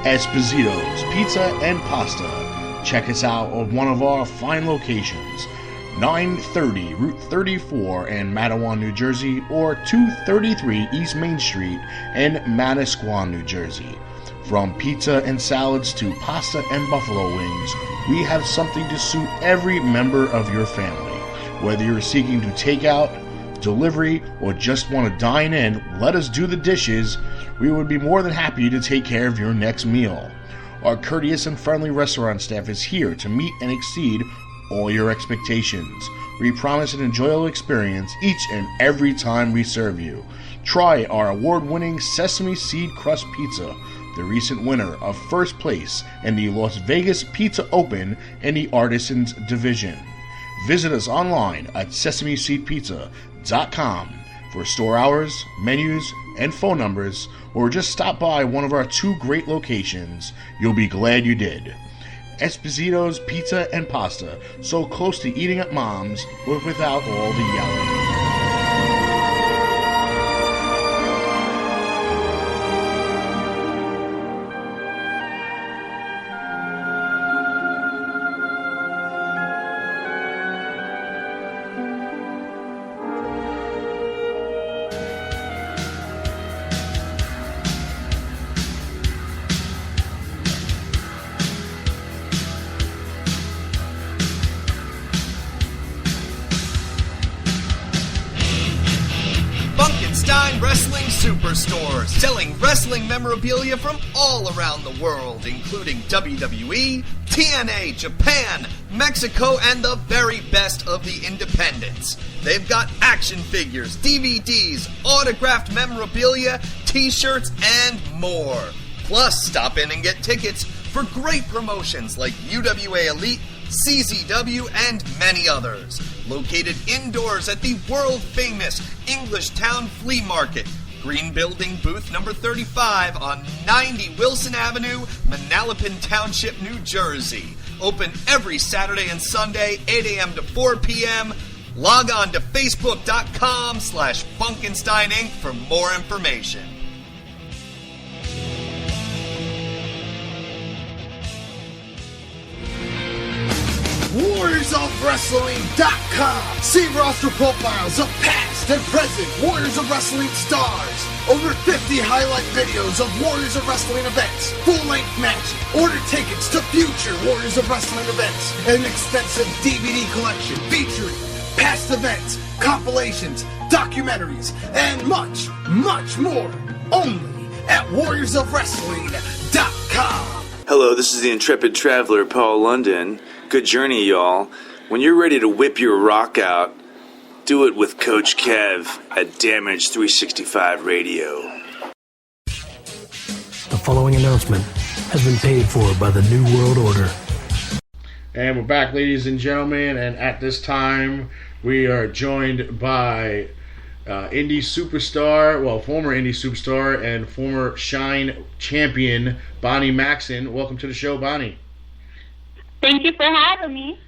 Esposito's Pizza and Pasta. Check us out on one of our fine locations, 930 Route 34 in Matawan, New Jersey, or 233 East Main Street in Manasquan, New Jersey. From pizza and salads to pasta and buffalo wings, we have something to suit every member of your family. Whether you're seeking to take out, delivery, or just want to dine in, let us do the dishes. We would be more than happy to take care of your next meal. Our courteous and friendly restaurant staff is here to meet and exceed all your expectations. We promise an enjoyable experience each and every time we serve you. Try our award-winning Sesame Seed Crust Pizza, the recent winner of first place in the Las Vegas Pizza Open in the Artisans Division. Visit us online at sesameseedpizza.com for store hours, menus, and phone numbers, or just stop by one of our two great locations. You'll be glad you did. Esposito's Pizza and Pasta, so close to eating at Mom's, but without all the yelling. Superstore, selling wrestling memorabilia from all around the world, including WWE, TNA, Japan, Mexico, and the very best of the independents. They've got action figures, DVDs, autographed memorabilia, t-shirts, and more. Plus, stop in and get tickets for great promotions like UWA Elite, CZW, and many others. Located indoors at the world-famous English Town Flea Market, Green Building, booth number 35 on 90 Wilson Avenue, Manalapan Township, New Jersey. Open every Saturday and Sunday, 8 a.m. to 4 p.m. Log on to Facebook.com/Funkenstein Inc. for more information. WarriorsOfWrestling.com. See roster profiles of past and present Warriors of Wrestling stars. Over 50 highlight videos of Warriors of Wrestling events, full-length matches. Order tickets to future Warriors of Wrestling events. An extensive DVD collection featuring past events, compilations, documentaries, and much, much more. Only at WarriorsOfWrestling.com. Hello, this is the Intrepid Traveler, Paul London. Good journey, y'all. When you're ready to whip your rock out, do it with Coach Kev at Damage 365 Radio. The following announcement has been paid for by the New World Order. And we're back, ladies and gentlemen, and at this time we are joined by former indie superstar and former Shine champion, Bonnie Maxon. Welcome to the show, Bonnie. Thank you for having me.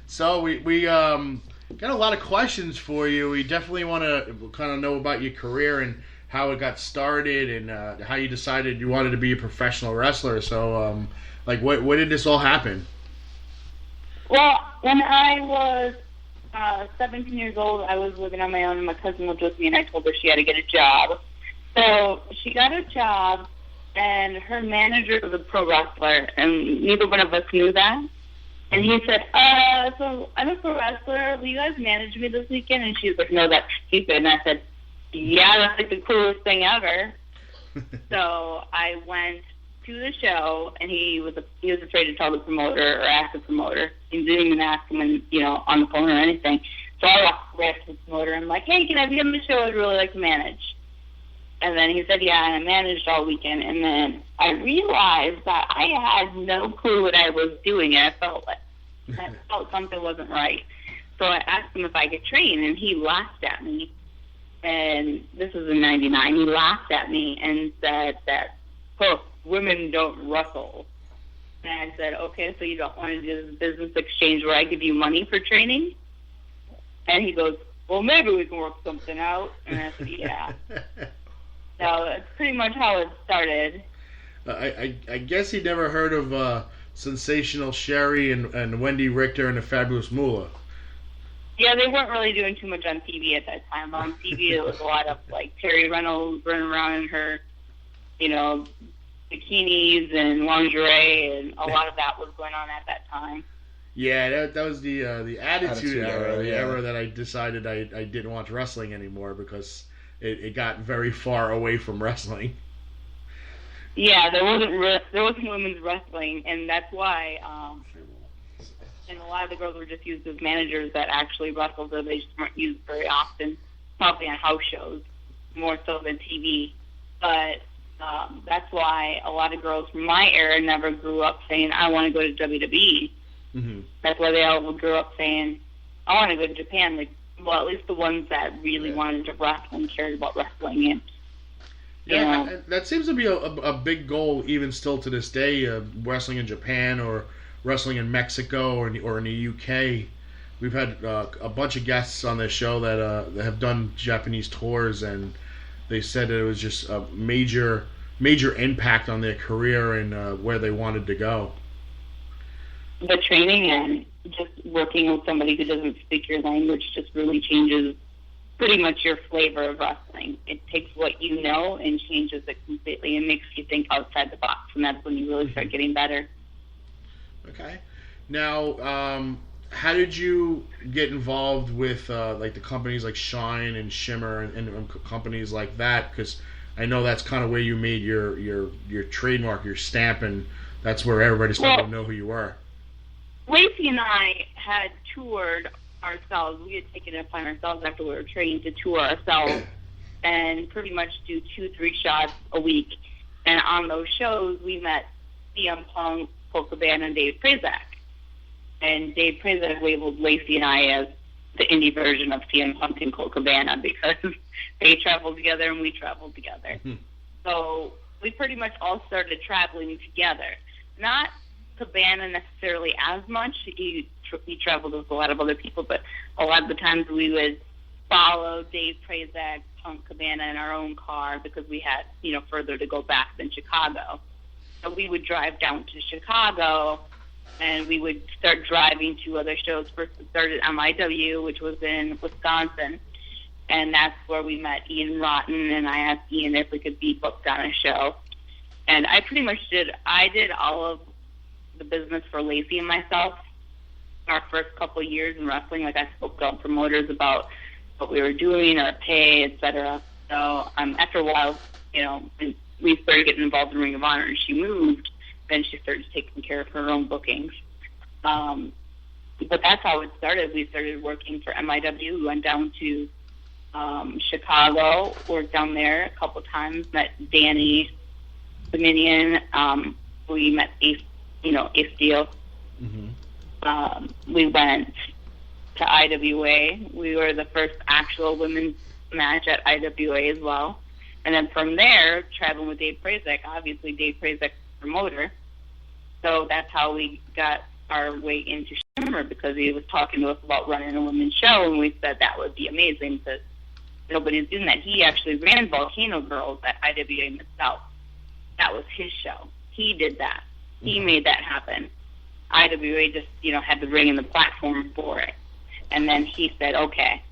So we got a lot of questions for you. We definitely want to kind of know about your career and how it got started and how you decided you wanted to be a professional wrestler. So, what did this all happen? Well, when I was 17 years old, I was living on my own, and my cousin lived with me, and I told her she had to get a job. So she got a job, and her manager was a pro wrestler, and neither one of us knew that. And he said, so I'm a pro wrestler. Will you guys manage me this weekend? And she was like, no, that's stupid. And I said, yeah, that's like the coolest thing ever. So I went to the show, and he was afraid to tell the promoter or ask the promoter. He didn't even ask him, on the phone or anything. So I walked right up to the promoter, and I'm like, hey, can I be on the show? I'd really like to manage. And then he said, yeah, and I managed all weekend. And then I realized that I had no clue what I was doing, and I felt something wasn't right. So I asked him if I could train, and he laughed at me. And this was in '99. He laughed at me and said that, women don't wrestle. And I said, okay, so you don't want to do this business exchange where I give you money for training? And he goes, well, maybe we can work something out. And I said, yeah. So that's pretty much how it started. I guess he never heard of Sensational Sherry and Wendy Richter and the Fabulous Moolah. Yeah, they weren't really doing too much on TV at that time. On TV, it was a lot of like Terry Reynolds running around in her, bikinis and lingerie, and a lot of that was going on at that time. Yeah, that was the Attitude Era, the yeah. era that I decided I didn't watch wrestling anymore because it got very far away from wrestling. Yeah, there wasn't women's wrestling, and that's why. And a lot of the girls were just used as managers that actually wrestled, so they just weren't used very often, probably on house shows, more so than TV. But that's why a lot of girls from my era never grew up saying, I want to go to WWE. Mm-hmm. That's why they all grew up saying, I want to go to Japan. Like, well, at least the ones that really wanted to wrestle and cared about wrestling. And, yeah, that seems to be a big goal even still to this day, wrestling in Japan or wrestling in Mexico or in the UK. We've had a bunch of guests on this show that have done Japanese tours, and they said that it was just a major impact on their career and where they wanted to go. The training and just working with somebody who doesn't speak your language just really changes pretty much your flavor of wrestling. It takes what you know and changes it completely and makes you think outside the box, and that's when you really start getting better. Okay. Now, how did you get involved with like the companies like Shine and Shimmer and companies like that? Because I know that's kind of where you made your trademark, your stamp, and that's where everybody started to know who you were. Lacey and I had toured ourselves. We had taken it upon ourselves after we were trained to tour ourselves and pretty much do 2-3 shots a week. And on those shows, we met CM Punk, Colt Cabana, and Dave Prazak. And Dave Prazak labeled Lacey and I as the indie version of CM Punk and Colt Cabana because they traveled together and we traveled together. Mm-hmm. So we pretty much all started traveling together. Not Cabana necessarily as much. He traveled with a lot of other people, but a lot of the times we would follow Dave Prazak, Punk, Cabana in our own car because we had, further to go back than Chicago. So we would drive down to Chicago, and we would start driving to other shows. First we started MIW, which was in Wisconsin, and that's where we met Ian Rotten, and I asked Ian if we could be booked on a show. And I pretty much did all of the business for Lacey and myself our first couple of years in wrestling. Like, I spoke to all promoters about what we were doing, our pay, etc. So after a while, when we started getting involved in Ring of Honor and she moved, then she started taking care of her own bookings. But that's how it started. We started working for MIW. We went down to Chicago, worked down there a couple of times, met Danny Dominion. We met Ace Steel. Mm-hmm. We went to IWA. We were the first actual women's match at IWA as well. And then from there, traveling with Dave Prazak, obviously Dave Prazak's promoter. So that's how we got our way into Shimmer, because he was talking to us about running a women's show, and we said that would be amazing because nobody's doing that. He actually ran Volcano Girls at IWA Mid-South. That was his show. He did that. He made that happen. IWA just, had the ring and the platform for it. And then he said, okay,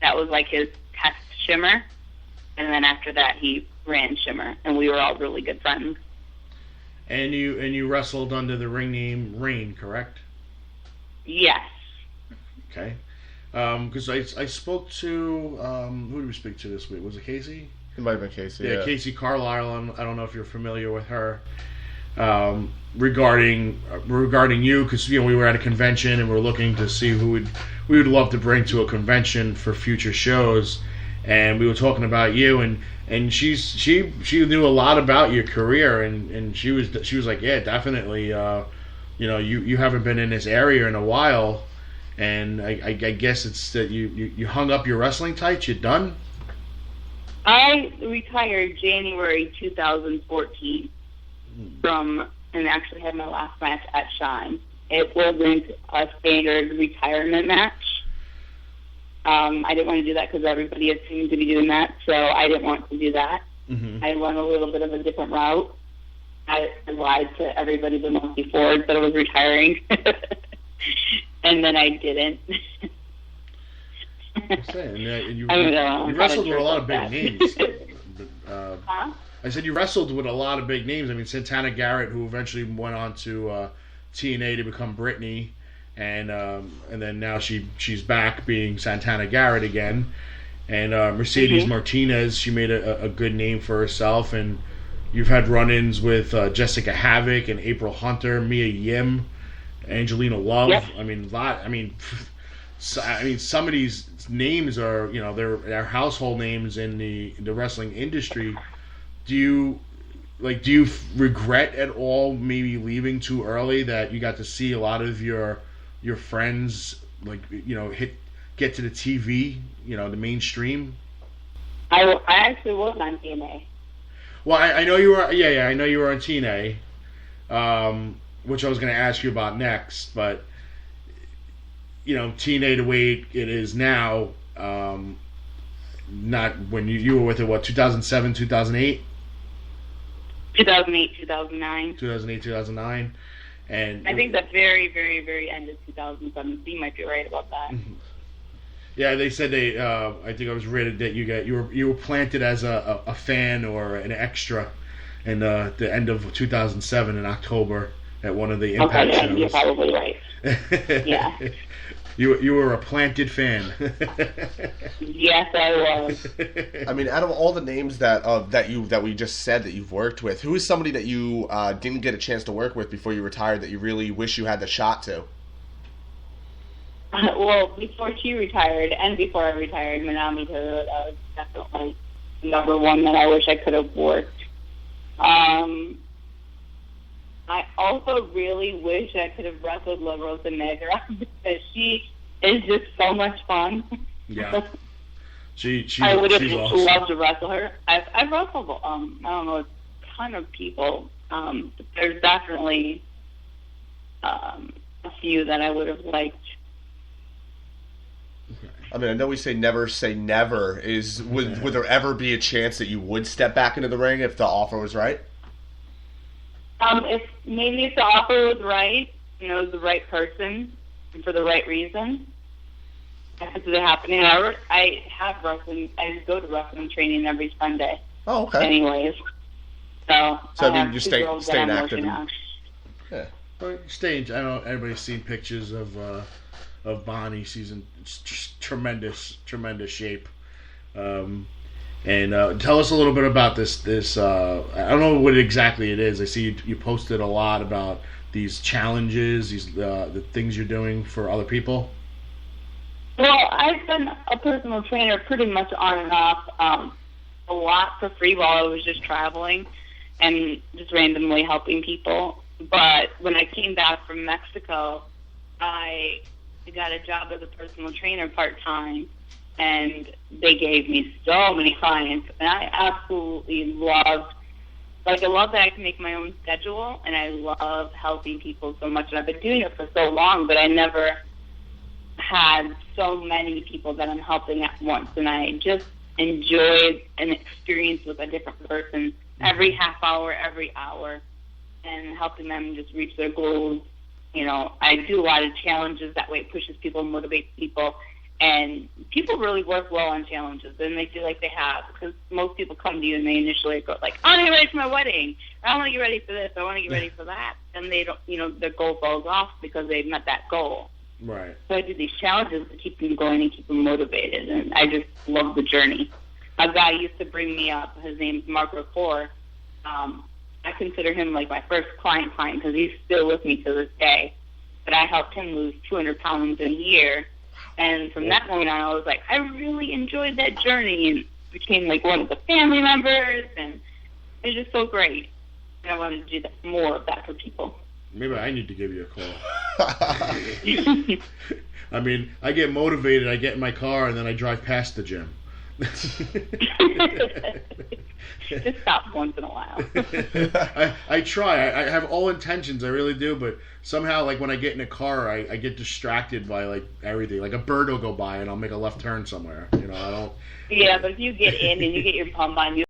that was like his test Shimmer. And then after that, he ran Shimmer, and we were all really good friends. And you wrestled under the ring name Rain, correct? Yes. Okay. Because I spoke to who did we speak to this week? Was it Casey? It might have been Casey. Yeah, Casey Carlisle. I don't know if you're familiar with her. Regarding you, because we were at a convention and we were looking to see who we would love to bring to a convention for future shows, and we were talking about you, and she knew a lot about your career, and she was like, yeah, definitely, you haven't been in this area in a while, and I guess it's that you hung up your wrestling tights. You done? I retired January 2014 and actually had my last match at Shine. It wasn't a standard retirement match. I didn't want to do that because everybody had seemed to be doing that, so I didn't want to do that. Mm-hmm. I went a little bit of a different route. I lied to everybody the month before that I was retiring, and then I didn't. I'm saying, you I'm wrestled with a sure lot of about big that. names. Huh? I said you wrestled with a lot of big names. I mean, Santana Garrett, who eventually went on to TNA to become Brittany, and then now she's back being Santana Garrett again. And Mercedes Martinez, she made a good name for herself. And you've had run-ins with Jessica Havoc and April Hunter, Mia Yim, Angelina Love. Yep. I mean, some of these names are, they're household names in the wrestling industry. Do you regret at all maybe leaving too early, that you got to see a lot of your friends get to the TV, the mainstream? I actually was on TNA. Well, I know you were. Yeah, I know you were on TNA, which I was going to ask you about next. But TNA the way it is now, not when you were with it. What, 2007, 2008? 2008, 2009. 2008, 2009, and I think the very, very, very end of 2007. You might be right about that. Yeah, they said I think I was read that you were planted as a fan or an extra in the end of 2007 in October at one of the Impact shows. You're probably right. Yeah. You were a planted fan. Yes, I was. I mean, out of all the names that we just said that you've worked with, who is somebody that you didn't get a chance to work with before you retired that you really wish you had the shot to? Well, before she retired and before I retired, Manami Toyota was definitely number one that I wish I could have worked. I also really wish I could have wrestled La Rosa Negra because she is just so much fun. Yeah. I would have she's loved awesome. to wrestle her. I've wrestled, I don't know, a ton of people. There's definitely a few that I would have liked. I mean, I know we say never. Would there ever be a chance that you would step back into the ring if the offer was right? If the offer was right, the right person, and for the right reason, I could see that happening. I have wrestling. I go to wrestling training every Sunday. Oh, okay. Anyways, so I have mean, you're two girls that staying I'm active. working on. Yeah. Stage. I don't know. Everybody's seen pictures of Bonnie. She's in tremendous shape. And tell us a little bit about this. I don't know what exactly it is. I see you posted a lot about these challenges, the things you're doing for other people. Well, I've been a personal trainer pretty much on and off, a lot for free while I was just traveling and just randomly helping people. But when I came back from Mexico, I got a job as a personal trainer part-time, and they gave me so many clients, and I absolutely loved, I love that I can make my own schedule, and I love helping people so much, and I've been doing it for so long, but I never had so many people that I'm helping at once, and I just enjoyed an experience with a different person every half hour, every hour, and helping them just reach their goals. I do a lot of challenges. That way it pushes people, motivates people. And people really work well on challenges, and they feel like they have. Because most people come to you and they initially go like, I want to get ready for my wedding. I want to get ready for this. I want to get ready for that. And they don't, their goal falls off because they've met that goal. Right. So I do these challenges to keep them going and keep them motivated. And I just love the journey. A guy used to bring me up. His name's Mark Rapport. I consider him like my first client because he's still with me to this day. But I helped him lose 200 pounds in a year. And from that point on, I was like, I really enjoyed that journey and became like one of the family members. And it was just so great. And I wanted to do more of that for people. Maybe I need to give you a call. I mean, I get motivated. I get in my car and then I drive past the gym. Just stop once in a while. I try. I have all intentions. I really do. But somehow, like when I get in a car, I get distracted by like everything. Like a bird will go by and I'll make a left turn somewhere. I don't. Yeah, but if you get in and you get your pump on, you